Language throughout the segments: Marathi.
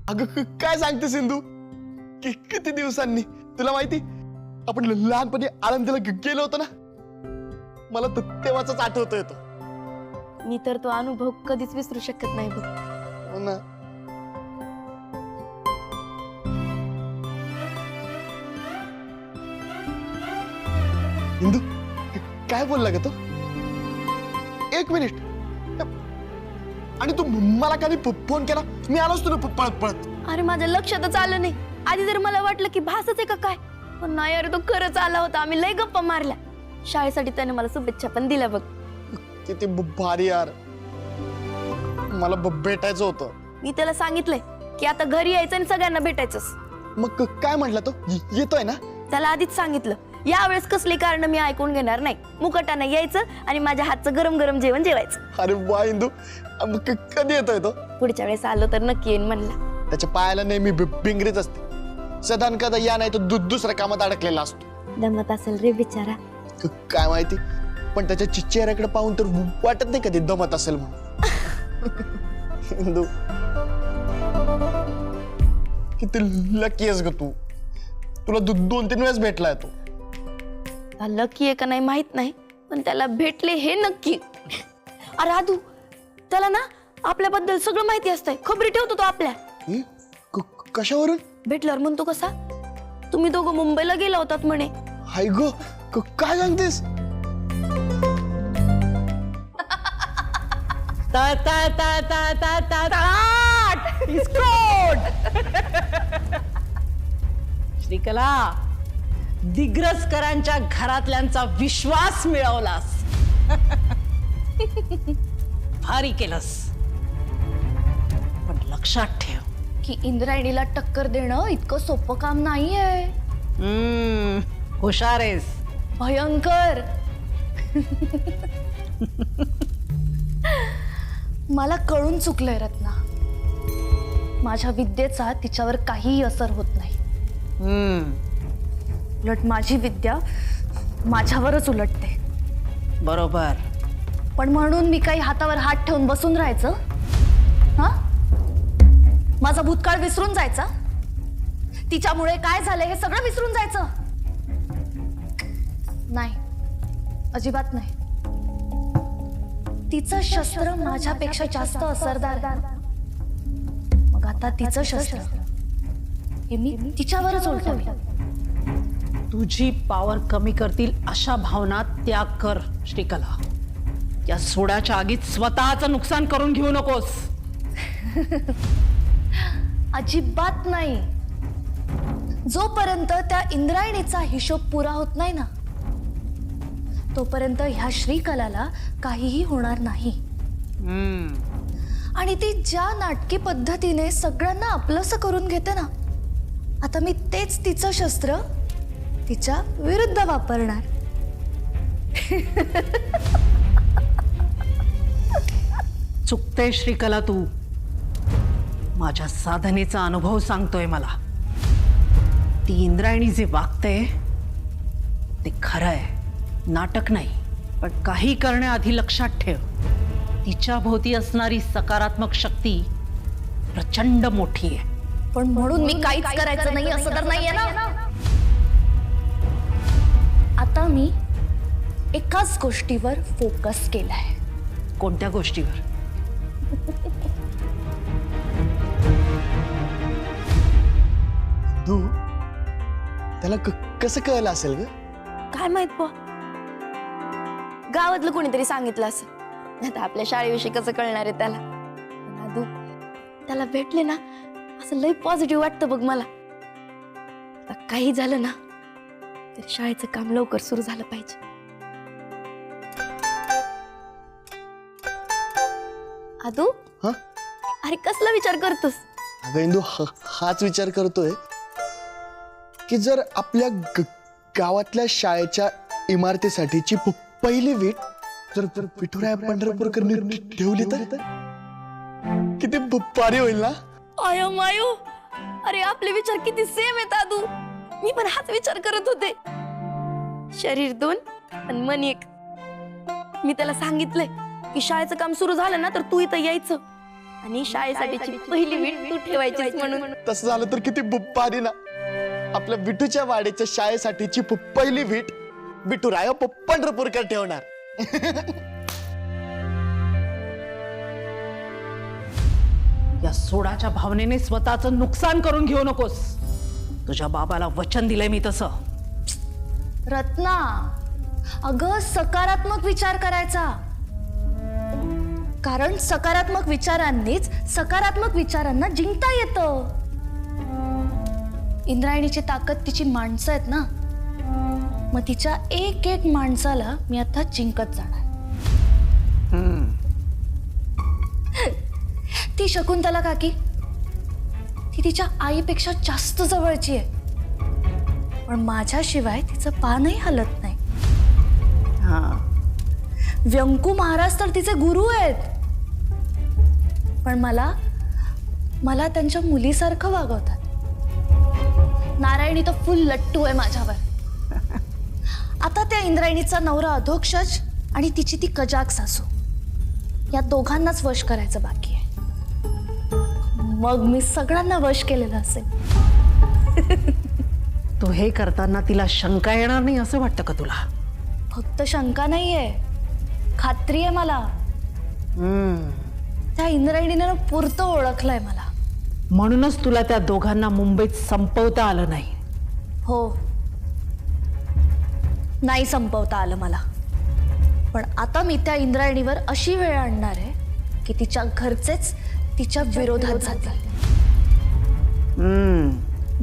अगं काय सांगते सिंधू? किती दिवसांनी तुला माहिती आपण लहानपणी आळंदीला गेलो होतो ना. मला तेव्हाच आठवत येतो. मी तर तो अनुभव कधीच विसरू शकत नाही बघ. हो ना. सिंधू काय बोलला ग तो? एक मिनिट. आणि तू मला कधी फोन केला? मी आलोच तुला पळत पळत. अरे माझ्या लक्षातच आलं नाही. आधी तर मला वाटलं की भासच आहे का काय, पण नाही अरे तो खरंच आला होता. आम्ही लय गप्पा मारल्या. शाळेसाठी त्याने मला शुभेच्छा पण दिल्या बघ. किती भारी यार. मला भेटायचं होतं. मी त्याला सांगितलंय की आता घरी यायचं आणि सगळ्यांना भेटायचंस. मग काय म्हटला तो? येतोय ना? त्याला आधीच सांगितलं यावेळेस कसली कारण मी ऐकून घेणार नाही. मुकटानं यायचं आणि माझ्या हातचं गरम गरम जेवण जेवायचं. अरे वा इंदू, कधी येतोय तो? पुढच्या वेळेस आलो तर नक्की येईन म्हणला. त्याच्या पायाला नेहमी बिंगरीच असते. सदान कदा या नाही तर दुसऱ्या कामात अडकलेला असतो. दमत असेल रे बिचारा. काय माहिती, पण त्याच्या चेहऱ्याकडे पाहून तर वाटत नाही कधी दमत असेल म्हणून. इंदू किती लकी आहेस ग तू. तुला 2-3 वेळेस भेटलाय तो. लकी आहे का नाही माहित नाही, पण त्याला भेटले हे नक्की. अरे आदू, त्याला ना आपल्याबद्दल सगळं माहिती असतंय. खबरी ठेवतो तो आपल्या. कशावरून? भेटल्यावर म्हणतो कसा, तुम्ही दोघं मुंबईला गेला होतात म्हणे. हाय गो, काय सांगतेस? श्रीकला, दिग्रसकरांच्या घरातल्यांचा विश्वास मिळवलास. भारी केलंस. पण लक्षात ठेव की इंद्रायणीला टक्कर देणं इतकं सोपं काम नाहीये. हुशार आहेस. भयंकर. मला कळून चुकलंय रत्ना. माझ्या विद्येचा तिच्यावर काहीही असर होत नाही. उलट माझी विद्या माझ्यावरच उलटते. बरोबर. पण म्हणून मी काही हातावर हात ठेवून बसून राहायचं? हा, माझा भूतकाळ विसरून जायचा? तिच्यामुळे काय झालं हे सगळं विसरून जायचं? नाही, अजिबात नाही. तिचं शस्त्र माझ्यापेक्षा जास्त असरदार. मग आता तिचं शस्त्र हे मी तिच्यावरच उलटवलं. तुझी पावर कमी करतील अशा भावना त्याग कर श्रीकला. या सोड्याच्या आगीत स्वतःचं नुकसान करून घेऊ नकोस. अजिबात नाही. जोपर्यंत त्या इंद्रायणीचा हिशोब पुरा होत नाही ना, तोपर्यंत ह्या श्रीकलाला काहीही होणार नाही. आणि ती ज्या नाटकी पद्धतीने सगळ्यांना आपलंसं करून घेते ना, आता मी तेच तिचं शस्त्र तिच्या विरुद्ध वापरणार. चुकते श्रीकला तू. माझ्या साधनेचा अनुभव सांगतोय मला. ती इंद्रायणी जे वागते ते खरं आहे, नाटक नाही. पण काही करण्याआधी लक्षात ठेव, तिच्या भोवती असणारी सकारात्मक शक्ती प्रचंड मोठी आहे. पण म्हणून मी काहीच करायचं नाही असं तर नाहीये ना. आता मी एकाच गोष्टीवर फोकस केलाय. कोणत्या गोष्टीवर? तू त्याला कसं कळलं असेल ग? काय माहित बा, गावातलं कोणीतरी सांगितलं असं. आता आपल्या शाळेविषयी कसं कळणार आहे त्याला? नादू, त्याला भेटले ना असं लय पॉझिटिव्ह वाटतं बघ मला. आता काही झालं ना तरी शाळेचं काम लवकर सुरू झालं पाहिजे. आदू, हा? अरे कसला विचार करतोस? अगं इंदू, हाच विचार करतोय की जर आपल्या गावातल्या शाळेच्या इमारतीसाठीची पहिली वीट जर विठुराया पंढरपूरकरनी ठेवली तर किती भारी होईल ना. आयो मायो, अरे आपले विचार किती सेम आहेत आदू. मी पण हाच विचार करत होते. शरीर 2 आणि मन 1. मी त्याला सांगितलंय की शाळेचं काम सुरू झालं ना तर तू इथं यायचं. आणि शाळेसाठीची पहिली वीट तू ठेवायचीस म्हणून. तसं झालं तर किती भारी ना. आपल्या विठूच्या वाड्याच्या शाळेसाठीची पहिली वीट विठुराया पंढरपूरकर ठेवणार. या सोडाच्या भावनेने स्वतःचं नुकसान करून घेऊ नकोस. तुझ्या बाबाला वचन दिलंय मी तसं. रत्ना, अगं सकारात्मक विचार करायचा, कारण सकारात्मक विचारांनीच सकारात्मक विचारांना जिंकता येतं. इंद्रायणीची ताकद तिची माणसं आहेत ना, मग तिच्या एक एक माणसाला मी आता जिंकत जाणार. ती शकुंतला काकी, ती तिच्या आईपेक्षा जास्त जवळची आहे, पण माझ्याशिवाय तिचं पानही हलत नाही. व्यंकू महाराज तर तिचे गुरु आहेत, पण मला त्यांच्या मुलीसारखं वागवतात. नारायणी तर फुल लट्टू आहे माझ्यावर. आता त्या इंद्रायणीचा नवरा अधोक्षज आणि तिची ती कजाक सासू, या दोघांनाच वश करायचं बाकी आहे. मग मी सगळ्यांना वश केलेलं असेल. तू हे करताना तिला शंका येणार नाही असं वाटतं का तुला? फक्त शंका नाहीये, खात्री आहे मला. त्या इंद्रायणीने पुरतं ओळखलंय मला. म्हणूनच तुला त्या दोघांना मुंबईत संपवता आलं नाही. हो, नाही संपवता आलं मला, पण आता मी त्या इंद्रायणीवर अशी वेळ आणणार आहे की तिच्या घरचेच तिच्या विरोधात जातील.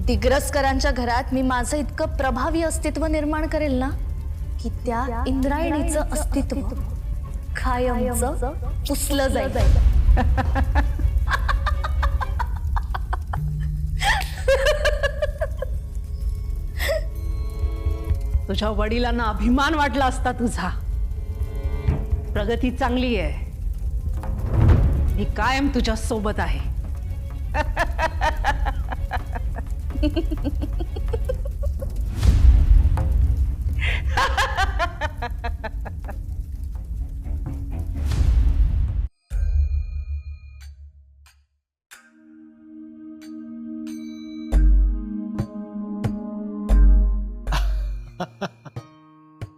दिग्रसकरांच्या घरात मी माझं इतकं प्रभावी अस्तित्व निर्माण करेल ना की त्या इंद्रायणीचं अस्तित्व कायमचं पुसलं जाईल. तुझ्या वडिलांना अभिमान वाटला असता तुझा. प्रगती चांगली आहे, मी कायम तुझ्या सोबत आहे.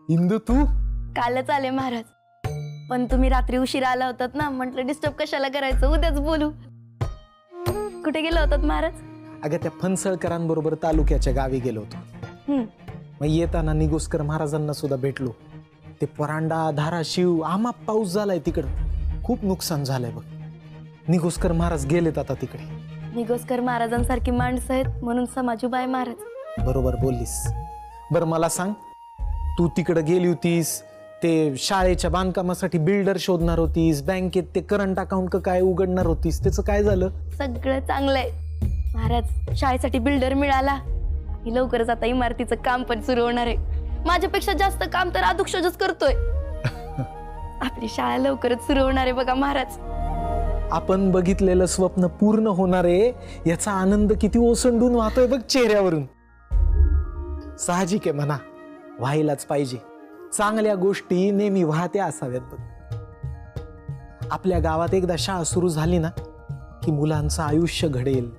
इंदू तू कालच आले महाराज, पण तुम्ही रात्री उशिरा आला होतात ना, म्हटलं डिस्टर्ब कशाला करायचं, उद्याच बोलू. कुठे गेला होतात महाराज? अगं त्या फणसळकरांबरोबर तालुक्याच्या गावी गेलो होतो. मग येताना निगोस्कर महाराजांना सुद्धा भेटलो. ते परांडा, धाराशिव, आमाप पाऊस झालाय तिकडं, खूप नुकसान झालंय बघ. निगोस्कर महाराज गेलेत आता तिकडे. निगोस्कर महाराजांसारखी माणसं आहेत म्हणून समाजूबाई महाराज. बरोबर बोललीस. बरं मला सांग, तू तिकडे गेली होतीस, ते शाळेच्या बांधकामासाठी बिल्डर शोधणार होतीस, बँकेत ते करंट अकाउंट काय उघडणार होतीस, त्याचं काय झालं? सगळं चांगलंय महाराज. शाळेसाठी बिल्डर मिळाला आणि लवकरच आता इमारतीचं काम पण सुरू होणार आहे. माझ्यापेक्षा जास्त काम तर अधुक्षजच करतोय. आपली शाळा लवकरच सुरू होणार आहे बघा महाराज. आपण बघितलेलं स्वप्न पूर्ण होणार आहे याचा आनंद किती ओसंडून वाहतोय बघ चेहऱ्यावरून. साहजिक आहे म्हणा, व्हायलाच पाहिजे. चांगल्या गोष्टी नेहमी वाहत्या असाव्यात बघ. आपल्या गावात एकदा शाळा सुरू झाली ना की मुलांचं आयुष्य घडेल,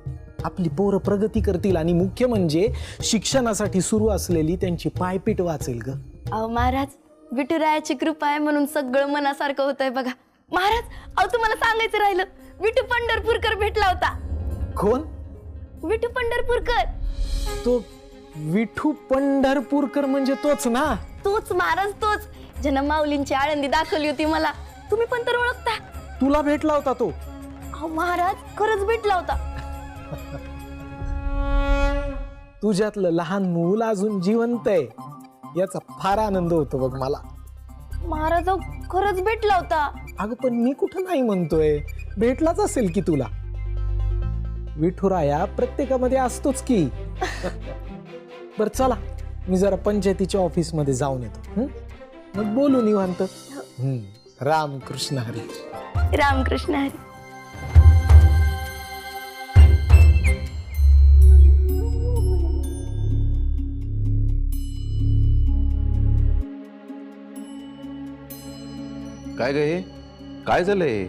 आपली पोरं प्रगती करतील आणि मुख्य म्हणजे शिक्षणासाठी सुरू असलेली त्यांची पायपीट वाचेल ग. अहो महाराज, विठुरायाची कृपा आहे म्हणून सगळं मनासारखं होतंय बघा महाराज. अहो तुम्हाला सांगायचं राहिलं, विठू पंढरपूरकर भेटला होता. कोण? विठू पंढरपूरकर. तो विठू पंढरपूरकर म्हणजे तोच ना? तोच महाराज, तोच ज्यानं माऊलींची आळंदी दाखवली होती मला. तुम्ही पण तर ओळखता. तुला भेटला होता तो? अहो महाराज, खरंच भेटला होता. तुझ्यातलं लहान मूल अजून जिवंत आहे याचा फार आनंद होतो बघ मला. महाराज खरंच भेटला होता. अगं पण मी कुठं नाही म्हणतोय, भेटलाच असेल की तुला. विठुराया प्रत्येकामध्ये असतोच की. बर चला, मी जरा पंचायतीच्या ऑफिस मध्ये जाऊन येतो, मग बोलू निवांत. रामकृष्ण हरी. रामकृष्ण हरी. काय ग हे काय झालंय?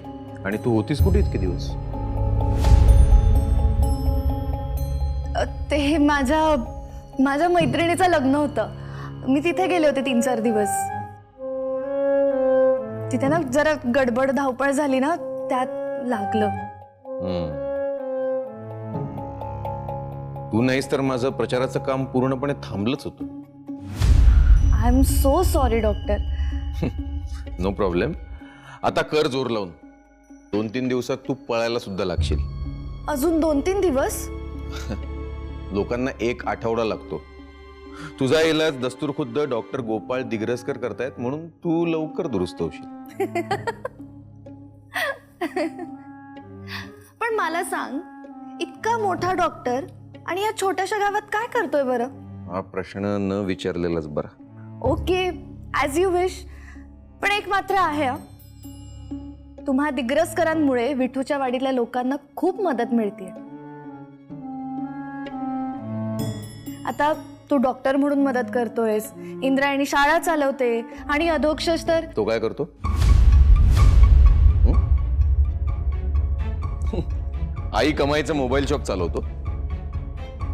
आणि तू होतीस कुठे इतके दिवस? ते माझ्या मैत्रिणीचं लग्न होतं. मी तिथे गेले होते 3-4 दिवस. तिथे ना जरा गडबड धावपळ झाली ना, त्यात लागलं. तू नाहीस तर माझं प्रचाराचं काम पूर्णपणे थांबलंच होतं. I am so sorry doctor. No problem. आता कर जोर लावून. 2-3 दिवसात तू पळायला सुद्धा लागशील. अजून 2-3 दिवस? लोकांना 1 आठवडा लागतो. तुझा इलाज दस्तूरखुद्द डॉक्टर गोपाळ दिग्रसकर करतायत, म्हणून तू लवकर दुरुस्त होशील. पण मला सांग, इतका मोठा डॉक्टर आणि या छोट्याशा गावात काय करतोय बरं? हा प्रश्न न विचारलेलाच बरा. Okay, as you wish. पण एक मात्र आहे हा, तुम्हा दिग्रसकरांमुळे विठूच्या वाडीतल्या लोकांना खूप मदत मिळते. आता तू डॉक्टर म्हणून मदत करतोयस, इंद्रायणी शाळा चालवते आणि अधोक्षज तर तो काय करतो? आई कमाईचं मोबाईल शॉप चालवतो.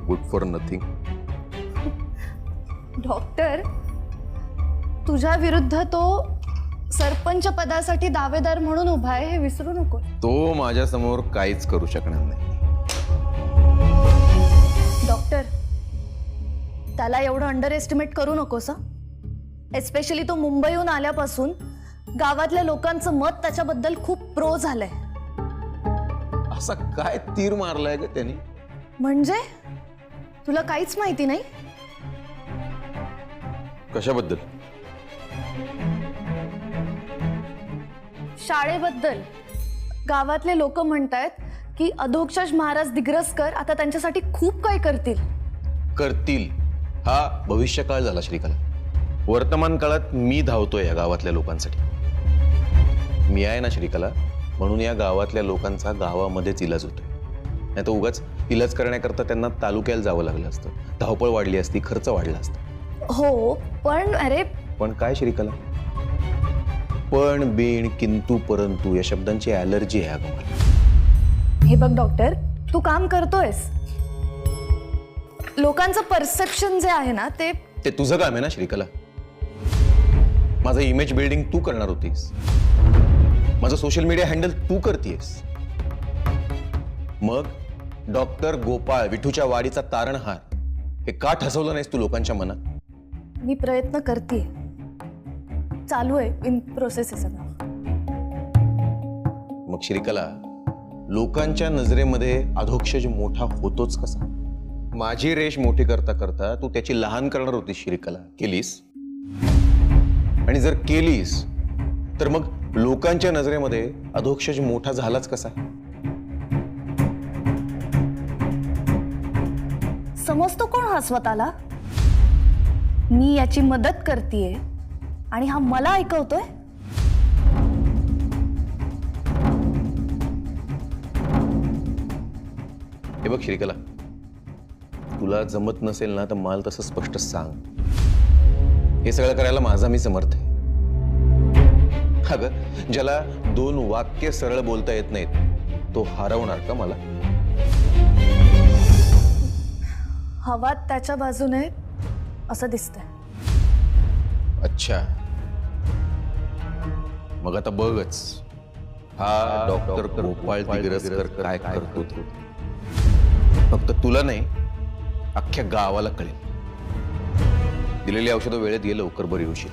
Good for nothing. डॉक्टर, तुझ्या विरुद्ध तो सरपंच पदासाठी दावेदार म्हणून उभा आहे, हे विसरू नको. तो माझ्या समोर काहीच करू शकणार नाही. डॉक्टर, त्याला एवढं अंडर एस्टिमेट करू नकोस. एस्पेशली तो मुंबईहून आल्यापासून गावातल्या लोकांचं मत त्याच्याबद्दल खूप प्रो झालंय. असा काय तीर मारलाय ग त्याने? म्हणजे तुला काहीच माहिती नाही? कशाबद्दल? शाळेबद्दल. गावातले लोक म्हणतायत की अधोक्षज महाराज दिग्रसकर आता त्यांच्यासाठी खूप काय करतील. हा भविष्यकाळ झाला श्रीकला. वर्तमान काळात मी धावतोय या गावातल्या लोकांसाठी. मी आहे ना श्रीकला, म्हणून या गावातल्या लोकांचा गावामध्येच इलाज होतोय. नाही तर उगाच इलाज करण्याकरता त्यांना तालुक्याला जावं लागलं असतं, धावपळ वाढली असती, खर्च वाढला असता. हो, पण अरे पण काय श्रीकला? पण, बिन, किंतु, परंतु या शब्दांची ॲलर्जी आहे अगं मला. हे बघ डॉक्टर, तू काम करतोयस. लोकांचं परसेप्शन जे आहे ना, ते तुझं काम आहे ना श्रीकला. माझं इमेज बिल्डिंग तू करणार होतीस, माझं सोशल मीडिया हँडल तू करतेस. मग डॉक्टर गोपाळ विठूच्या वाडीचा तारणहार हे का ठसवलं नाहीस तू लोकांच्या मनात? मी प्रयत्न करते, चालू आहे, इन प्रोसेस आहे सगळं. मग श्रीकला, लोकांच्या नजरेमध्ये अधोक्षज मोठा होतोच कसा? माझी रेष मोठी करता करता तू त्याची लहान करणार होतीस श्रीकला. केलीस? आणि जर केलीस तर मग लोकांच्या नजरेमध्ये अधोक्षज मोठा झालाच कसा? समजतो कोण हा स्वतःला? मी याची मदत करतेय आणि हा मला ऐकवतोय. हे बघ श्रीकला, तुला जमत नसेल ना तर मला तसं स्पष्ट सांग. हे सगळं करायला माझा मी समर्थ आहे. अगं, ज्याला 2 वाक्य सरळ बोलता येत नाहीत तो हरवणार का मला? हवा त्याच्या बाजूने असं दिसतंय. अच्छा, मग आता बघच हा डॉक्टर गोपाळ दिग्रसकर काय करतो ते. फक्त तुला नाही, अख्ख्या गावाला कळेल. दिलेली औषधं वेळेत ये, लवकर बरी होशील.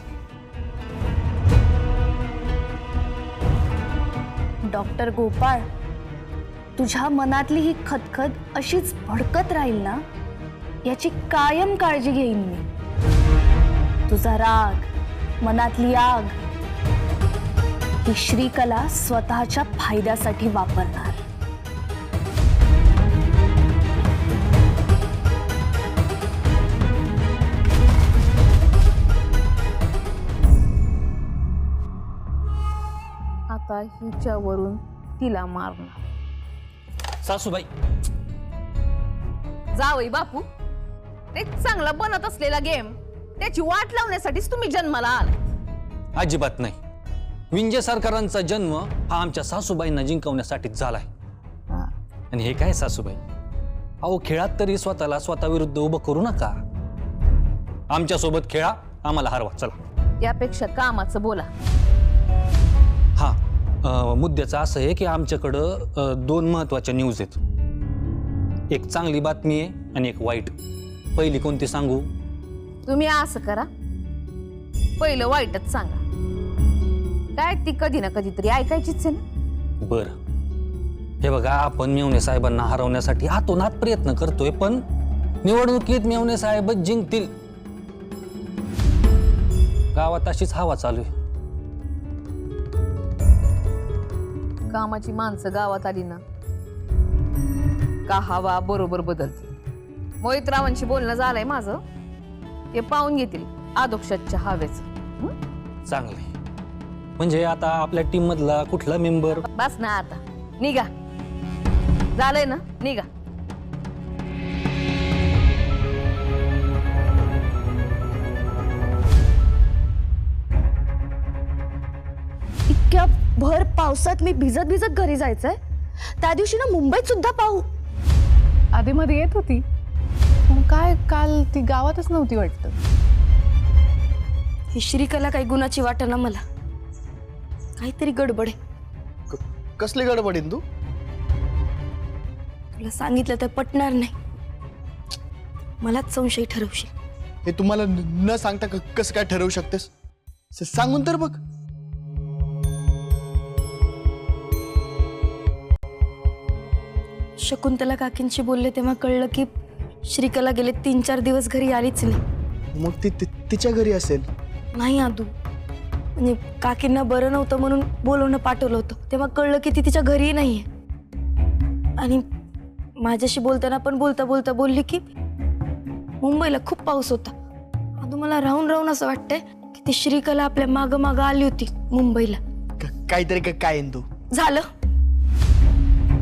डॉक्टर गोपाळ, तुझ्या मनातली ही खदखद अशीच भडकत राहील ना, याची कायम काळजी घेईन मी. तुझा राग, मनातली आग ही श्रीकला स्वतःच्या फायद्यासाठी वापरणार. आता हिच्यावरून तिला मारणार. सासूबाई, जावई बापू, एक चांगला बनत असलेला गेम त्याची वाट लावण्यासाठीच तुम्ही जन्माला आला. अजिबात नाही. विंजे सरकारांचा जन्म हा आमच्या सासूबाईंना जिंकवण्यासाठीच झालाय. आणि हे काय सासूबाई, अहो खेळात तरी स्वतःला स्वतःविरुद्ध उभं करू नका. आमच्या सोबत खेळा, आम्हाला हरवा, चला. त्यापेक्षा कामाचं बोला. हा, मुद्द्याचं असं आहे की आमच्याकडं 2 महत्वाच्या न्यूज आहेत. एक चांगली बातमी आहे आणि एक वाईट. पहिली कोणती सांगू? तुम्ही असं करा, पहिलं वाईटच सांगा. काय ती कधी ना कधीतरी ऐकायचीच आहे ना. बरं, हे बघा, आपण मेवणे साहेबांना हरवण्यासाठी हातोनात प्रयत्न करतोय, पण निवडणुकीत मेवणे साहेबच जिंकतील, गावात अशीच हवा चालू आहे. कामाची माणसं गावात आली ना का हवा बरोबर बदलते. मोहितरावांशी बोलणं झालंय माझं, ते पाहून घेतील आदोक्षाच्या हवेचं. चांगलंय. म्हणजे आता आपल्या टीम मधला कुठला मेंबर? बस ना आता, निघा. झालंय ना, निघा. इतक्या भर पावसात मी भिजत भिजत घरी जायचंय. त्या दिवशी ना मुंबईत सुद्धा पाहू. आधी मध्ये येत होती, मग काय काल ती गावातच नव्हती वाटतं. ही श्रीकला काही गुणाची वाटेना मला. काहीतरी गडबड आहे. कसली गडबड इंदू? तुला सांगितलं तर पटणार नाही. मलाच संशय ठरवशील. हे तुम्हाला न सांगता कसं काय ठरवू शकतेस? सांगून तर बघ. शकुंतला काकींशी बोलले तेव्हा कळलं की श्रीकला गेले 3-4 दिवस घरी आलीच नाही. मग ती तिच्या घरी असेल. नाही आदू, म्हणजे काकींना बरं नव्हतं म्हणून बोलवणं पाठवलं होतं. तेव्हा कळलं की ती तिच्या घरीही नाहीये. आणि माझ्याशी बोलताना पण बोलता बोलता बोलली की मुंबईला खूप पाऊस होता. आदू, मला राहून राहून असं वाटतंय की ती श्रीकला आपल्या मागं मागं आली होती मुंबईला. काहीतरी काय इंदू? झालं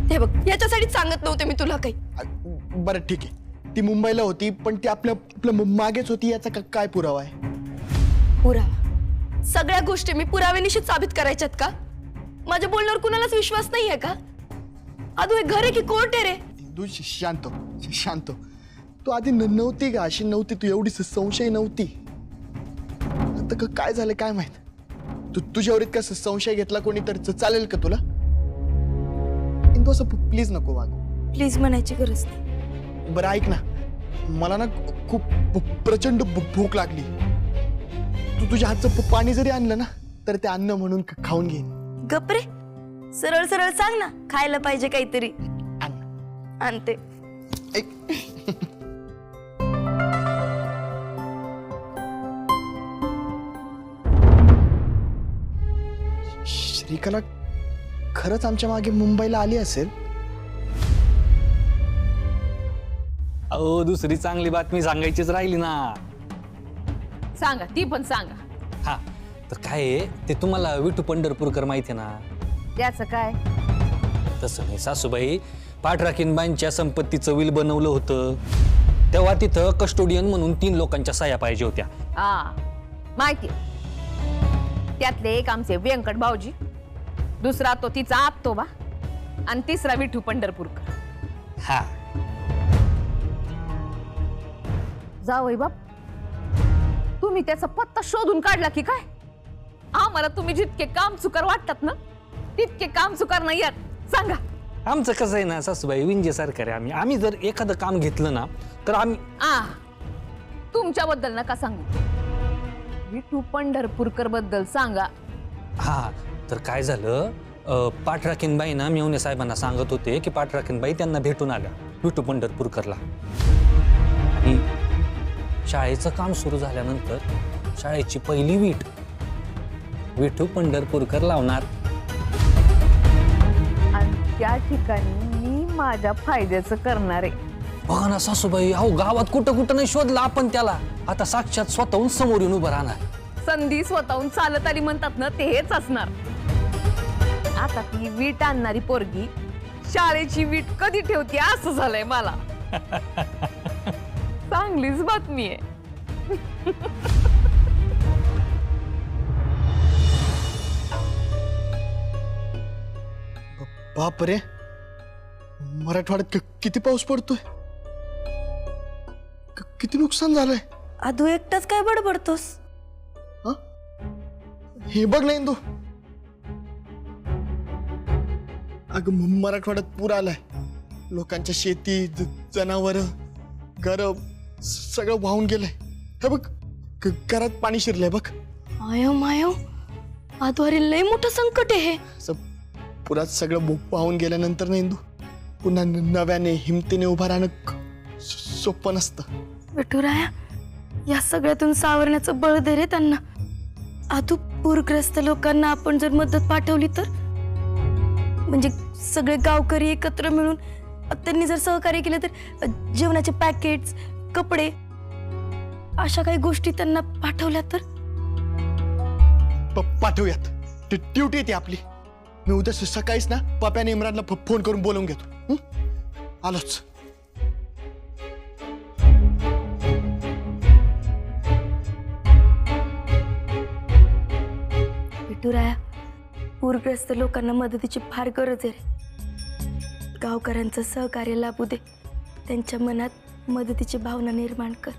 ते बघ. याच्यासाठी सांगत नव्हते मी तुला काही. बरं ठीक आहे, ती मुंबईला होती पण ती आपल्या मागेच होती, याचा काय पुरावा आहे? पुरावा? सगळ्या गोष्टी मी पुराव्यानिशी साबित करायच्यात का? माझ्या बोलण्यावर कुणालाच विश्वास नाहीये का? आदू, हे घर आहे की कोर्ट आहे रे? इंदू, शांत. तू आधी नव्हती का अशी? नव्हती तू, एवढी संशय नव्हती. आता काय झालं काय माहित. तुझ्यावर इतका संशय घेतला कोणी तर चालेल का तुला? इंदू, असं प्लीज नको वागू. प्लीज म्हणायची गरज नाही. बरं ऐक ना, मला ना खूप प्रचंड भूक लागली. तू तुझ्या हातचं पाणी जरी आणलं ना तर ते अन्न म्हणून खाऊन घेईन. गपरे, सरळ सरळ सांग ना, खायला पाहिजे काहीतरी. आणते. श्रीकला खरंच आमच्या मागे मुंबईला आली असेल? अहो, दुसरी चांगली बातमी सांगायचीच राहिली ना. सांगा, ती पण सांगा. हा, तर काय आहे ते तुम्हाला विठू पंढरपूरकर माहिती आहे ना? त्याचं काय? तसं नाही सासूबाई, पाठराखीनबाईंच्या संपत्तीचं विल बनवलं होतं तेव्हा तिथं कस्टोडियन म्हणून 3 लोकांच्या सह्या पाहिजे होत्या. माहिती. त्यातले एक आमचे व्यंकट भाऊजी, दुसरा तो तिचा आत्तोबा आणि तिसरा विठू पंढरपूरकर. हा, जावई बाप, तुम्ही त्याचा पत्ता शोधून काढला की काय? आम्हाला तुम्ही जितके कामचुकार वाटतात ना तितके कामचुकार नाही आहेत. सांगा. आमचं कसं आहे ना सासूबाई, विंजे सरकार आहे. आम्ही जर एखादं काम घेतलं ना तर आम्ही तुमच्याबद्दल नका सांगू, विठू पंढरपूरकर बद्दल सांगा. हा, तर काय झालं, पाठराखीनबाई ना मेवणे साहेबांना सांगत होते की पाठराखीनबाई त्यांना भेटून आल्या विठू पंढरपूरकरला. आणि शाळेचं काम सुरू झाल्यानंतर शाळेची पहिली वीट विठू पंढरपूरकर लावणार. आणि त्या ठिकाणी मी माझ्या फायद्याचं करणार आहे. बघा ना सासूबाई, अहो गावात कुठं कुठं नाही शोधला आपण त्याला. आता साक्षात स्वतःहून समोर येऊन उभं राहणार. संधी स्वतःहून चालत आली म्हणतात ना, ते हेच असणार. आता ती वीट आणणारी पोरगी शाळेची वीट कधी ठेवते असं झालंय मला. चांगलीच बातमी आहे. बाप रे, मराठवाड्यात किती पाऊस पडतोय, किती नुकसान झालंय. आधू एकटाच काय बडबडतोस? हा? हे बघ ना इंदू, अगं मराठवाड्यात पूर आलाय. लोकांच्या शेती, जनावर, घर सगळं वाहून गेलंय. हे बघ, घरात पाणी शिरलंय बघ. मायो मायो, आधू अरे लय मोठं संकट आहे हे. असं पुरात सगळं वाहून गेल्यानंतर ना इंदू, पुन्हा नव्याने हिमतीने उभा राहणं सोपं नसतं. विठुराया, या सगळ्यातून सावरण्याचं बळ दे रे त्यांना. आधू, पूरग्रस्त लोकांना आपण जर मदत पाठवली तर, म्हणजे सगळे गावकरी एकत्र मिळून त्यांनी जर सहकार्य केलं तर, जेवणाचे पॅकेट्स, कपडे, अशा काही गोष्टी त्यांना पाठवल्या तर. पाठवूयात, ड्युटी येते आपली. मी उद्या सकाळीच ना पप्याने इम्रानला फोन करून बोलवून घेतो. आलोच. विठुराया, पूरग्रस्त लोकांना मदतीची फार गरज आहे रे. गावकऱ्यांचं सहकार्य लाभू दे, त्यांच्या मनात मदतीची भावना निर्माण कर.